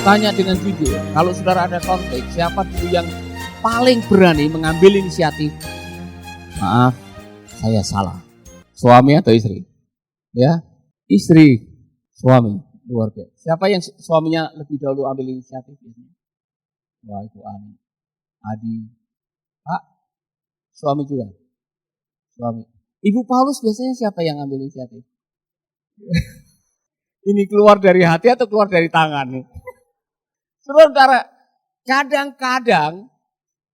tanya dengan jujur, kalau saudara ada konflik, siapa dulu yang paling berani mengambil inisiatif? Maaf, saya salah. Suami atau istri? Ya, istri, suami, luar biasa. Siapa yang suaminya lebih dahulu ambil inisiatif? Wah, itu Ani, Adi, Pak, suami juga. Suami. Ibu Paulus biasanya siapa yang ambil inisiatif? Ini keluar dari hati atau keluar dari tangan? Saudara, kadang-kadang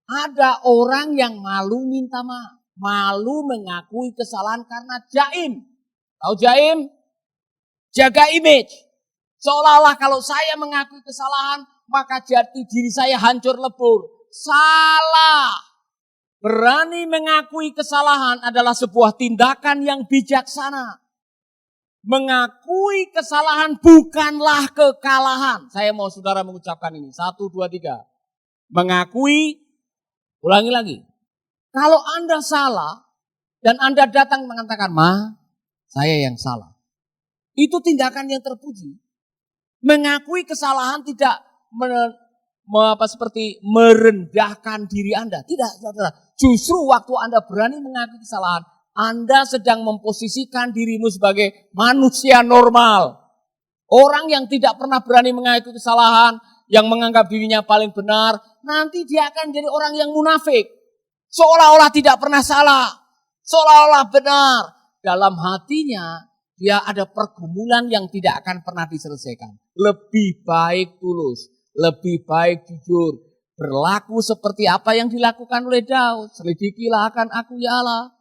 ada orang yang malu minta maaf. Malu mengakui kesalahan karena jaim. Tahu jaim? Jaga image. Seolah-olah kalau saya mengakui kesalahan, maka jati diri saya hancur lebur. Salah. Berani mengakui kesalahan adalah sebuah tindakan yang bijaksana. Mengakui kesalahan bukanlah kekalahan. Saya mau saudara mengucapkan ini. 1, 2, 3. Mengakui, ulangi lagi. Kalau Anda salah dan Anda datang mengatakan, "Ma, saya yang salah." Itu tindakan yang terpuji. Mengakui kesalahan tidak seperti merendahkan diri Anda. Tidak, saudara. Justru waktu Anda berani mengakui kesalahan, Anda sedang memposisikan dirimu sebagai manusia normal. Orang yang tidak pernah berani mengakui kesalahan, yang menganggap dirinya paling benar, nanti dia akan jadi orang yang munafik. Seolah-olah tidak pernah salah, seolah-olah benar. Dalam hatinya, dia ada pergumulan yang tidak akan pernah diselesaikan. Lebih baik tulus, lebih baik jujur. Berlaku seperti apa yang dilakukan oleh Daud. Selidikilah akan aku ya Allah.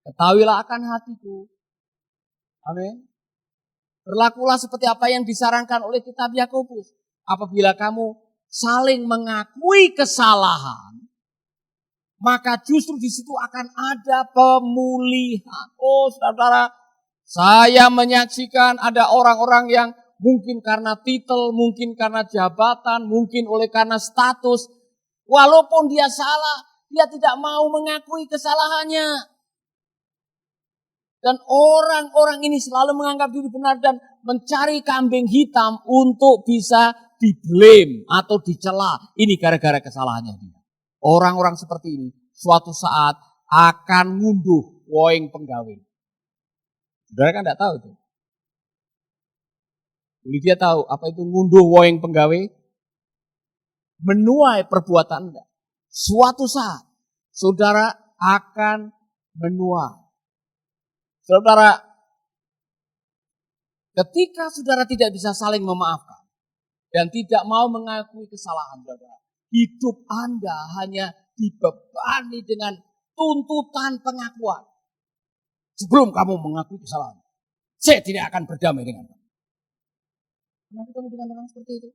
Ketahuilah akan hatiku. Amin. Berlakulah seperti apa yang disarankan oleh kitab Yakobus. Apabila kamu saling mengakui kesalahan, maka justru di situ akan ada pemulihan. Oh saudara, saya menyaksikan ada orang-orang yang mungkin karena titel, mungkin karena jabatan, mungkin oleh karena status. Walaupun dia salah, dia tidak mau mengakui kesalahannya. Dan orang-orang ini selalu menganggap diri benar dan mencari kambing hitam untuk bisa di-blame atau dicela. Ini gara-gara kesalahannya dia. Orang-orang seperti ini suatu saat akan ngunduh woing penggawe. Saudara kan tidak tahu itu. Dia tahu apa itu ngunduh woing penggawe? Menuai perbuatan Anda. Suatu saat saudara akan menuai. Saudara, ketika saudara tidak bisa saling memaafkan dan tidak mau mengakui kesalahan saudara, hidup Anda hanya dibebani dengan tuntutan pengakuan. Sebelum kamu mengakui kesalahan, saya tidak akan berdamai dengan kamu. Kenapa kamu dengan orang seperti itu?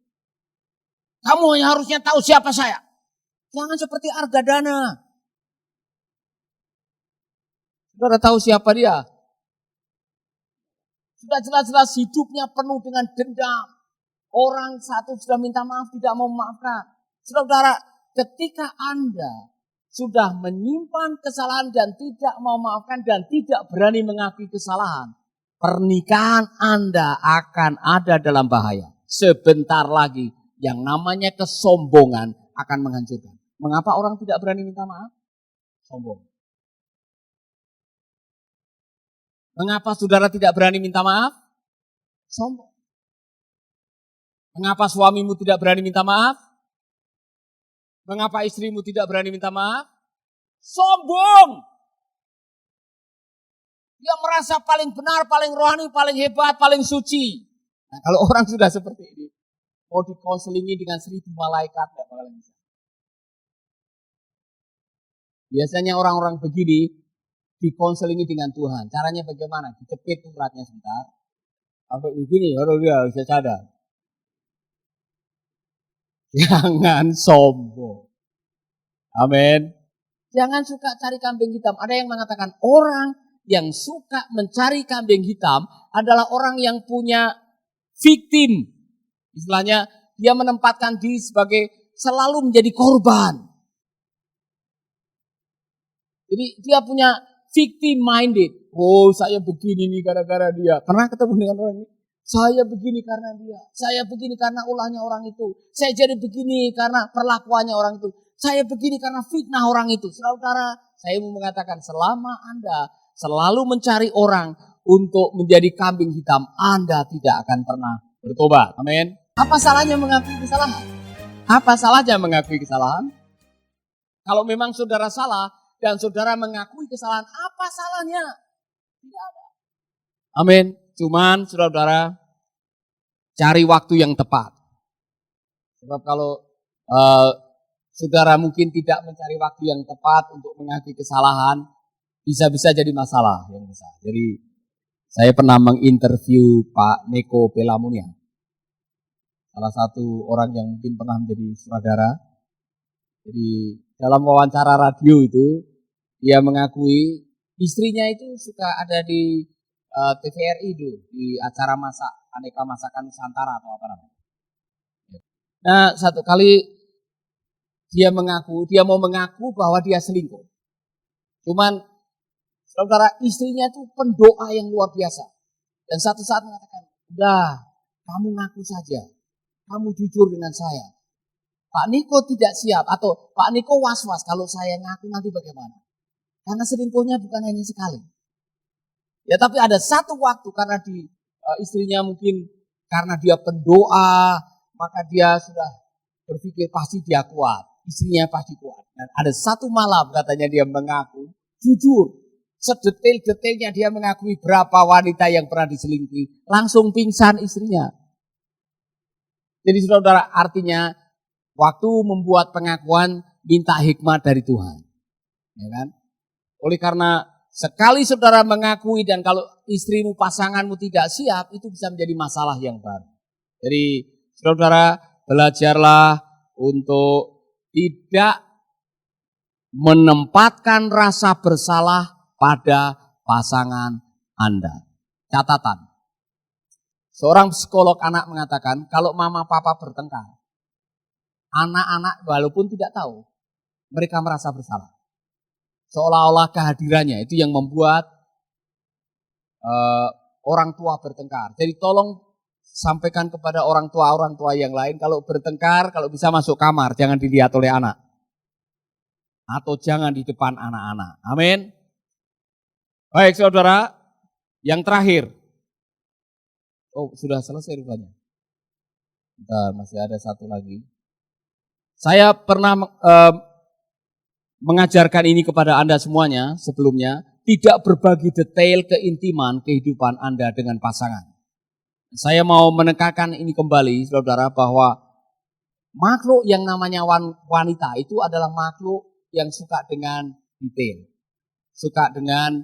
Kamu hanya harusnya tahu siapa saya. Jangan seperti Argadana. Saudara tahu siapa dia? Sudah jelas-jelas hidupnya penuh dengan dendam. Orang satu sudah minta maaf, tidak mau memaafkan. Saudara, ketika Anda sudah menyimpan kesalahan dan tidak mau memaafkan dan tidak berani mengakui kesalahan, pernikahan Anda akan ada dalam bahaya. Sebentar lagi yang namanya kesombongan akan menghancurkan. Mengapa orang tidak berani minta maaf? Sombong. Mengapa saudara tidak berani minta maaf? Sombong. Mengapa suamimu tidak berani minta maaf? Mengapa istrimu tidak berani minta maaf? Sombong. Dia merasa paling benar, paling rohani, paling hebat, paling suci. Nah, kalau orang sudah seperti ini, mau dikonselingi dengan 1000 malaikat, tidak bakal bisa. Biasanya orang-orang begini dikonselingi dengan Tuhan. Caranya bagaimana? Dicepit uratnya sebentar. Sampai begini, baru dia bisa sadar. Jangan sombong. Amin. Jangan suka cari kambing hitam. Ada yang mengatakan orang yang suka mencari kambing hitam adalah orang yang punya victim. Istilahnya dia menempatkan diri sebagai selalu menjadi korban. Jadi dia punya victim minded. Oh saya begini nih gara-gara dia. Pernah ketemu dengan orang ini? Saya begini karena dia, saya begini karena ulahnya orang itu, saya jadi begini karena perlakuannya orang itu, saya begini karena fitnah orang itu. Saudara, saya mau mengatakan selama Anda selalu mencari orang untuk menjadi kambing hitam, Anda tidak akan pernah bertobat. Amin. Apa salahnya mengakui kesalahan? Apa salahnya mengakui kesalahan? Kalau memang saudara salah dan saudara mengakui kesalahan, apa salahnya? Tidak ada. Amin. Cuman saudara, cari waktu yang tepat. Sebab kalau saudara mungkin tidak mencari waktu yang tepat untuk mengakui kesalahan, bisa-bisa jadi masalah yang besar. Jadi saya pernah menginterview Pak Neko Pelamunia, salah satu orang yang mungkin pernah menjadi sutradara. Jadi dalam wawancara radio itu, dia mengakui istrinya itu suka ada di TVRI itu, di acara masak, aneka masakan Nusantara atau apa namanya. Nah, satu kali dia mau mengaku bahwa dia selingkuh. Cuman, saudara, istrinya itu pendoa yang luar biasa. Dan satu saat mengatakan, udah, kamu ngaku saja, kamu jujur dengan saya. Pak Niko tidak siap, atau Pak Niko was-was kalau saya ngaku nanti bagaimana. Karena selingkuhnya bukan hanya sekali. Ya, tapi ada satu waktu karena istrinya mungkin karena dia pendoa, maka dia sudah berpikir pasti dia kuat, istrinya pasti kuat. Dan ada satu malam katanya dia mengaku, jujur, sedetail-detailnya dia mengakui berapa wanita yang pernah diselingkuhi, langsung pingsan istrinya. Jadi saudara, artinya waktu membuat pengakuan minta hikmat dari Tuhan, ya kan? Oleh karena sekali saudara mengakui dan kalau istrimu, pasanganmu tidak siap, itu bisa menjadi masalah yang baru. Jadi saudara, belajarlah untuk tidak menempatkan rasa bersalah pada pasangan Anda. Catatan, seorang psikolog anak mengatakan kalau mama papa bertengkar, anak-anak walaupun tidak tahu, mereka merasa bersalah. Seolah-olah kehadirannya itu yang membuat orang tua bertengkar. Jadi tolong sampaikan kepada orang tua yang lain, kalau bertengkar, kalau bisa masuk kamar, jangan dilihat oleh anak. Atau jangan di depan anak-anak. Amin. Baik saudara, yang terakhir. Oh, sudah selesai rupanya. Bentar, masih ada satu lagi. Saya pernah mengajarkan ini kepada Anda semuanya sebelumnya, tidak berbagi detail keintiman kehidupan Anda dengan pasangan. Saya mau menekankan ini kembali, saudara, bahwa makhluk yang namanya wanita itu adalah makhluk yang suka dengan detail, suka dengan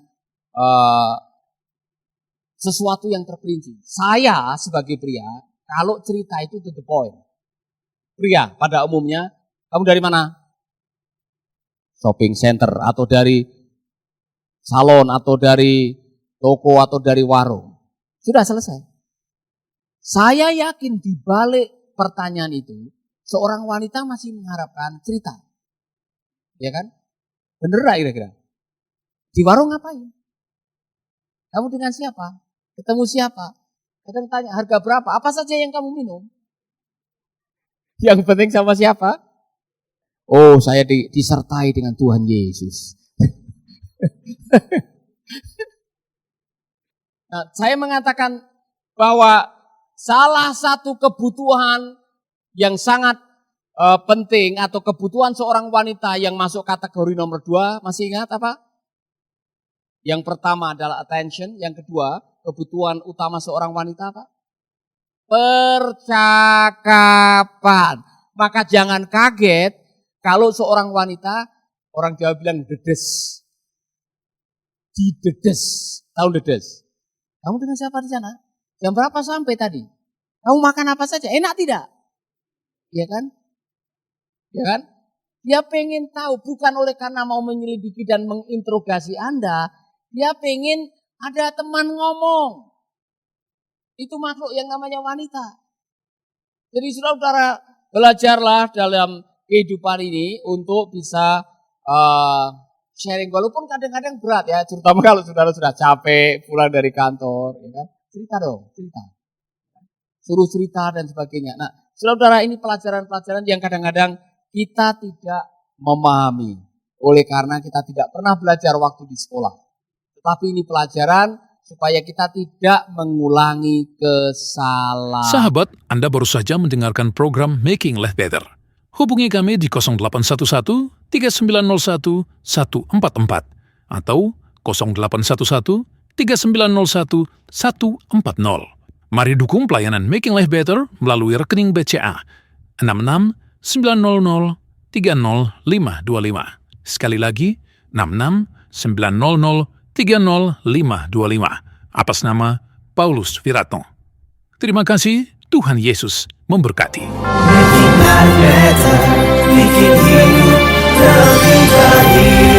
sesuatu yang terperinci. Saya sebagai pria, kalau cerita itu to the point. Pria pada umumnya, kamu dari mana? Shopping center atau dari salon atau dari toko atau dari warung. Sudah selesai. Saya yakin di balik pertanyaan itu, seorang wanita masih mengharapkan cerita. Ya kan? Bener gak kira-kira? Di warung ngapain? Kamu dengan siapa? Ketemu siapa? Kadang tanya harga berapa? Apa saja yang kamu minum? Yang penting sama siapa? Oh, saya disertai dengan Tuhan Yesus. Nah, saya mengatakan bahwa salah satu kebutuhan yang sangat penting atau kebutuhan seorang wanita yang masuk kategori nomor 2, masih ingat apa? Yang pertama adalah attention, yang kedua kebutuhan utama seorang wanita apa? Percakapan. Maka jangan kaget kalau seorang wanita, orang Jawa bilang dedes. Didedes. Tahu dedes? Kamu dengan siapa di sana? Jam berapa sampai tadi? Kamu makan apa saja? Enak tidak? Iya kan? Ya kan? Dia pengen tahu, bukan oleh karena mau menyelidiki dan menginterogasi Anda. Dia pengen ada teman ngomong. Itu makhluk yang namanya wanita. Jadi saudara, belajarlah dalam kehidupan ini untuk bisa sharing. Walaupun kadang-kadang berat ya, terutama kalau saudara sudah capek pulang dari kantor. Ya kan? Cerita dong, cerita. suruh cerita dan sebagainya. Nah, saudara, ini pelajaran-pelajaran yang kadang-kadang kita tidak memahami. Oleh karena kita tidak pernah belajar waktu di sekolah. Tetapi ini pelajaran supaya kita tidak mengulangi kesalahan. Sahabat, Anda baru saja mendengarkan program Making Life Better. Hubungi kami di 0811 3901 144 atau 0811 3901 140. Mari dukung pelayanan Making Life Better melalui rekening BCA 66 900 30525. Sekali lagi, 66 900 30525 atas nama Paulus Wiratno. Terima kasih, Tuhan Yesus memberkati. Making life better, bikin hidup lebih baik.